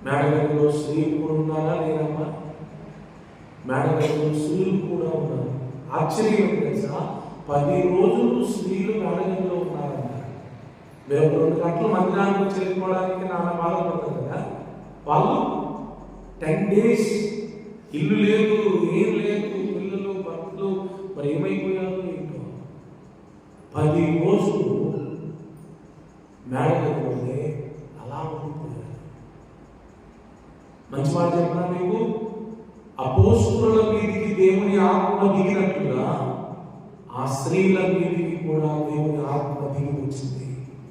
మేడగదిలో స్త్రీలు కూడా ఉన్నారా లేదమ్మా? మేడగదిలో స్త్రీలు కూడా ఉన్నారు. ఆశ్చర్యం తెలుసా, 10 రోజులు స్త్రీలు మేడగదిలో ఉన్నారన్న. మీరు 2 గంటలు మందిరానికి వచ్చి వెళ్ళిపోవడానికి నాన్న బాధపడతారు కదా, వాళ్ళు 10 days ఇల్లు లేదు, ఏం లేదు, పిల్లలు భర్తలు మరి ఏమైపోయారు ఏంటో. 10 రోజులు మేడగదిలోనే అలా ఉండిపోయారు. మంచి మాట చెప్పినా మీకు, అపోస్తుల మీదికి దేవుని ఆత్మ దిగినట్లుగా ఆ స్త్రీల మీదికి కూడా దేవుని ఆత్మ దిగి వచ్చింది.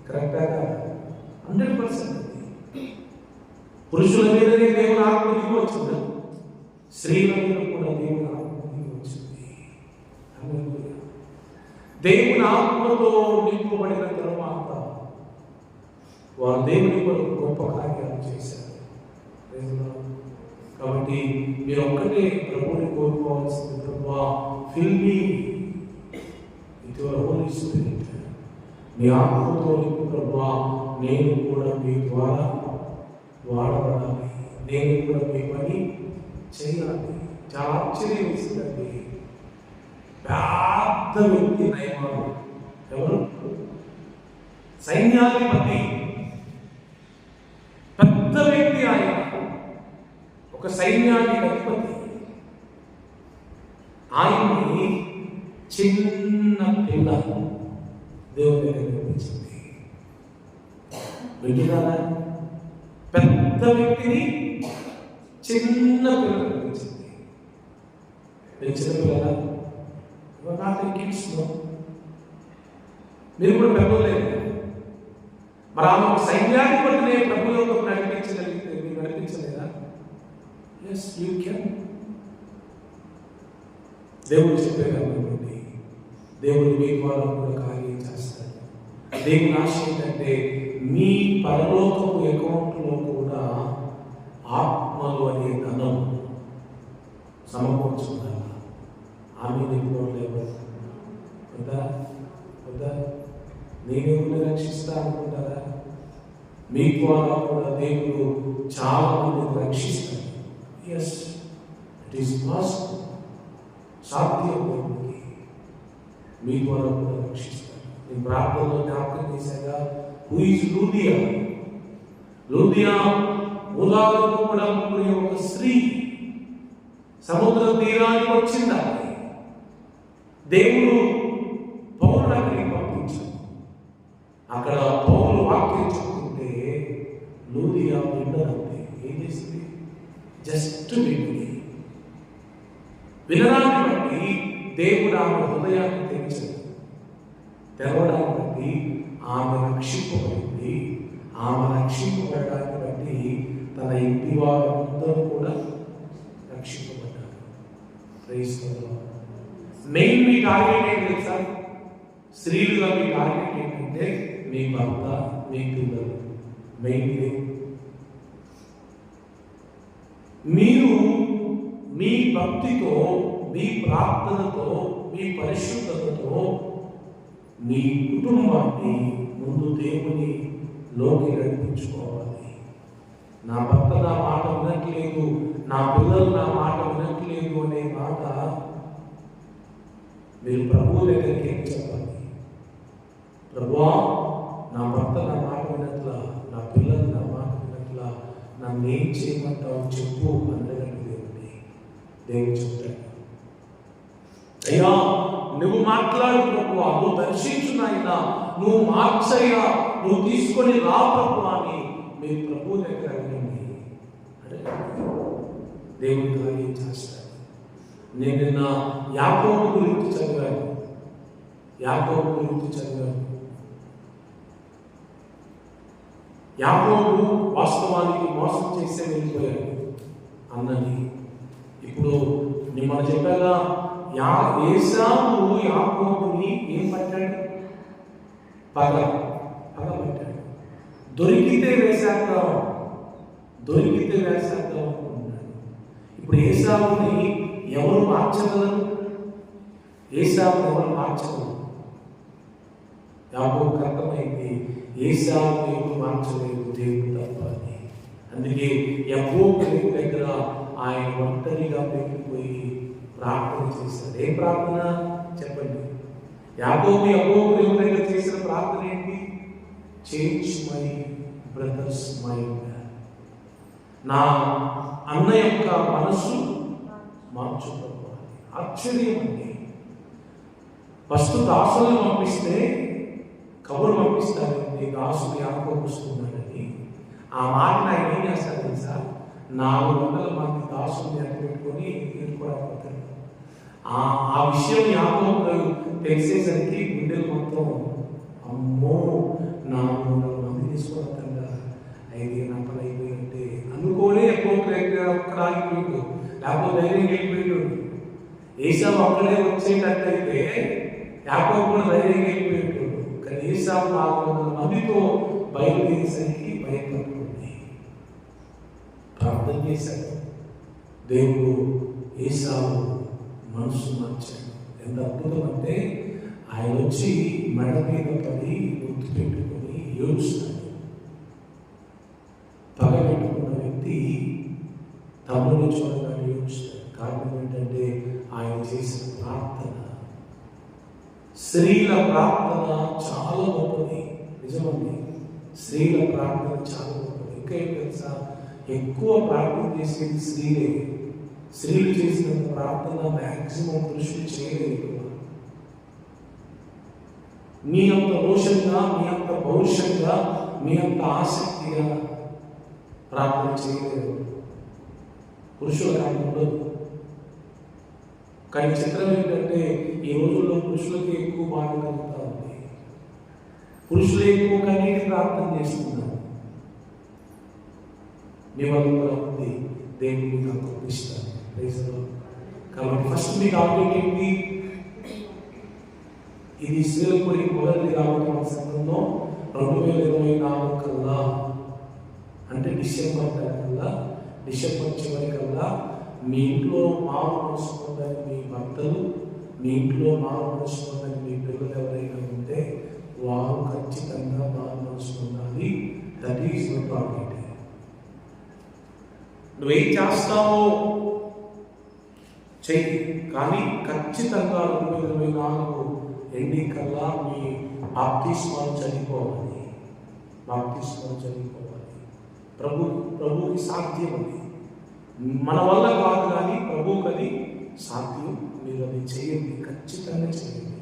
కరెక్టా? 100%. పురుషుల మీదనే దేవుని ఆత్మ దిగి వచ్చింది, స్త్రీల మీద కూడా దేవుని ఆత్మ దిగి వచ్చింది. దేవుని ఆత్మతో నింపబడిన తరువాత వారు దేవుని కొరకు గొప్ప కార్యాలు చేశారు. కాబట్టి మీరు ఒక్కటే ప్రభువుని కోరుకోవాల్సింది, ప్రభువా fill me with your holy spirit. మీ ఆత్మతో నింపు ప్రభువా, నేను కూడా మీ ద్వారా వాడబడాలి, నేను కూడా మీ పని చేయాలి. చాలా ఆశ్చర్యం వేసిందండి. పెద్ద వ్యక్తి నయమాను, ఎవరు? సైన్యాధిపతి, పెద్ద వ్యక్తి ఆయన, ఒక సైన్యానికి అధిపతి. ఆయన్ని చిన్న పిల్ల దేవుని దగ్గర కనిపించింది. వింటున్నారా? పెద్ద వ్యక్తిని చిన్న పిల్ల కనిపించింది. చిన్న పిల్లల మీరు కూడా పెద్దలేదు. మరి ఆమె ఒక సైన్యాధిపతిని ప్రభువులకు నడిపించగలిగితే మీరు నడిపించలేదా? Yes, you can. దేవుడు చెప్పేదాన్ని దేవుడు మీ ద్వారా కూడా కార్యం చేస్తాడు. దేవుని ఆశ ఏంటంటే మీ పరలోకపు అకౌంట్లో కూడా ఆత్మలు అనే ధనం సమకూర్చుకున్నారా? ఆమె నిపుణులు వద్దా వద్దా? నేనేమి రక్షిస్తా అనుకుంటారా? మీ ద్వారా కూడా దేవుడు చాలా మందిని రక్షిస్తాడు. Yes, it is possible. సాధ్యం దేవుడికి మీ ద్వారా కూడా రక్షిస్తాడు. నేను ప్రార్థనలో జ్ఞాపకం చేశాగా, హూ ఈజ్ లూదియా? లూదియా కూడా ఒక స్త్రీ సముద్ర తీరానికి వచ్చిందా? దేవుడు పౌరుడు అక్కడికి పంపించాడు. అక్కడ పౌరులు వాక్యం చెప్తుంటే లూదియా విన్నదంటే ఏం చేసింది? జస్ట్ వింది. వినడాన్ని బట్టి దేవుడు ఆమె హృదయాన్ని తెరవడాన్ని బట్టి ఆమె రక్షింపబడింది. ఆమె రక్షింపబడడాన్ని బట్టి తన ఇంటి వారందరూ కూడా రక్షింపబడ్డారు. Praise the lord. మెయిన్ మీ టార్గెట్ ఏంటి తెలుసా? స్త్రీలుగా మీ టార్గెట్ ఏంటంటే మీ భర్త, మీ పిల్లలు. మెయిన్ మీరు మీ భక్తితో, మీ ప్రార్థనతో, మీ పరిశుద్ధతతో మీ కుటుంబాన్ని ముందు దేవుని లోకి నడిపించుకోవాలి. నా భర్త నా మాట వినట్లేదు, నా పిల్లలు నా మాట వినట్లేదు అనే మాట మీరు ప్రభువు దగ్గరికి ఏం చెప్పాలి? ప్రభువా, నా భర్త నా మాట వినట్లా, నా పిల్లలు నా మాట వినట్లా, నన్ను ఏం చేయమంటావు చెప్పు అన్నట్టు దేవుడు చెప్తాడు. అయ్యా నువ్వు మాట్లాడు ప్రభువా, నువ్వు దర్శించు నాయనా, నువ్వు మార్చయ్యా, నువ్వు తీసుకొని రా ప్రభువా అని మీరు ప్రభువు దగ్గర అడగండి. దేవుడు కార్యం చేస్తాడు. నేను నిన్న యాకోబు గురించి చదివాను. యాకోబు వాస్తవానికి మోసం చేసే వెళ్ళిపోయాడు అన్నది. ఇప్పుడు నేను మనం చెప్పాగా, ఏశావు యాకోబుని ఏం పట్టాడు? పగ పట్టాడు. దొరికితే వేసేద్దాం అనుకున్నాడు. ఇప్పుడు ఏశావుని ఎవరు మార్చగలరు? యాకోబుకు అర్థమైంది, ఏశావుని ఎవరు మార్చలేదు, దేవుడు తప్ప అని. అందుకే ఎవ్వో దగ్గర ఆయన ఒంటరిగా వెళ్ళిపోయి ప్రార్థన చేశాడు. ఏం ప్రార్థన చెప్పండి? యాకోబు దగ్గర చేసిన ప్రార్థన ఏంటి? Change my brothers mind. నా అన్న యొక్క మనసు మార్చుకోవాలి. ఆశ్చర్యం అండి. ఫస్ట్ దాసులను పంపిస్తే కబురు పంపిస్తారండి, దాసులు యాకోబు వస్తున్నాడని. ఆ మాటను ఆయన ఏం చేస్తాడు తెలుసా? 400 మంది దాసులు పెట్టుకొని ఎదుర్కోవడం. ఆ విషయం యాకోబు తెలిసేసరికి గుండెలు మొత్తం అమ్మో 400 మంది తీసుకున్నారంట, అయితే నా పని అయిపోయింటే అనుకోనే ఒక్కడ ఆగిపోయాడు, లేకపోతే ధైర్యం వెళ్ళిపోయాడు. ఏసావు అక్కడే వచ్చేటట్టయితే యాకోబు కూడా ధైర్యం వెళ్ళిపోయాడు. కానీ ఏసావు 400 మందితో బయలుదేరేసరికి భయపడుతుంది. ప్రార్థన చేశాడు. దేవుడు ఏసావు మనసు మార్చాడు. ఎంత అద్భుతం అంటే ఆయన వచ్చి మెడ మీద పడి గుర్తు పెట్టుకొని ఏడుస్తాడు. పగ పెట్టుకున్న వ్యక్తి తమ్ముడిని చూడగానే ఏడుస్తాడు. కారణం ఏంటంటే ఆయన చేసిన ప్రార్థన. స్త్రీల ప్రార్థన చాలా గొప్పది. నిజమండి, స్త్రీల ప్రార్థన చాలా గొప్పది. ఇంకా ఏం తెలుసా? ఎక్కువ ప్రార్థన చేసేది స్త్రీలే. స్త్రీలు చేసిన ప్రార్థన మ్యాక్సిమం పురుషులు చేయలేదు. మీ అంత రోషంగా, మీ అంత పౌరుషంగా, మీ అంత ఆసక్తిగా ప్రార్థన చేయలేదు. పురుషుల కానీ ఉండదు. కానీ చిత్రం ఏంటంటే ఈ రోజుల్లో పురుషులకి ఎక్కువ బాధ కలుగుతా ఉంది. పురుషులు ఎక్కువ కన్నీటి ప్రార్థన చేస్తున్నారు. మీ వల్ల కూడా ఉంది. దేవుని నాకు పంపిస్తాను. కాబట్టి ఫస్ట్ మీకు ఆబ్జెక్ట్ ఏంటి? ఇది శ్రీలపూడి మొదటి కాబట్టి మన సంఘంలో 2024 కల్లా, అంటే డిసెంబర్ కల్లా, డిసెంబర్ చివరి కల్లా మీ ఇంట్లో మారు మనసు పొందని మీ భర్తలు, మీ ఇంట్లో మారు మనసు పొందని మీ పిల్లలు ఎవరైనా ఉంటే వారు ఖచ్చితంగా మారు మనసు పొందాలి. That is your target. నువ్వేం చేస్తావో చెయ్యి, కానీ ఖచ్చితంగా 2024 ఎండింగ్ కల్లా మీ బాప్తిస్మాలు చనిపోవాలి. బాప్తిస్మాలు చనిపోవాలి. ప్రభుకి సాధ్యం అది. మన వల్ల కాదు, కానీ ప్రభువుకి అది సాధ్యం. మీరు అది చేయండి, ఖచ్చితంగా చేయండి.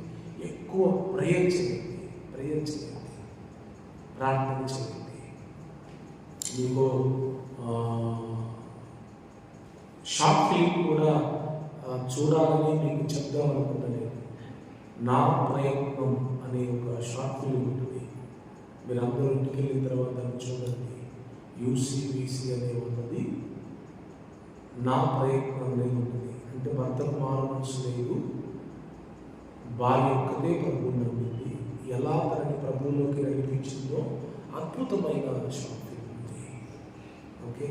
ఎక్కువ ప్రేయర్ చేయండి, ప్రార్థన చేయండి. మీకు షార్ట్ ఫిల్మ్ కూడా చూడాలని మీకు చెప్దాం అనుకుంటున్నాను. నా ప్రయత్నం అనే ఒక షార్ట్ ఫిల్మ్ ఉంటుంది. మీరు అందరూ ఇంటికి వెళ్ళిన తర్వాత దాన్ని చూడండి. యూసీబీసీ అనే ఉన్నది. నా ప్రయత్నం అనేది ఉంటుంది. అంటే భర్తకు మారు మనసు లేదు, భార్య ఒక్కతే ప్రభువు నమ్మింది. ఎలా తనని ప్రభువులోకి నడిపించిందో అద్భుతమైన షార్ట్ ఫిల్మ్ ఉంది. ఓకే.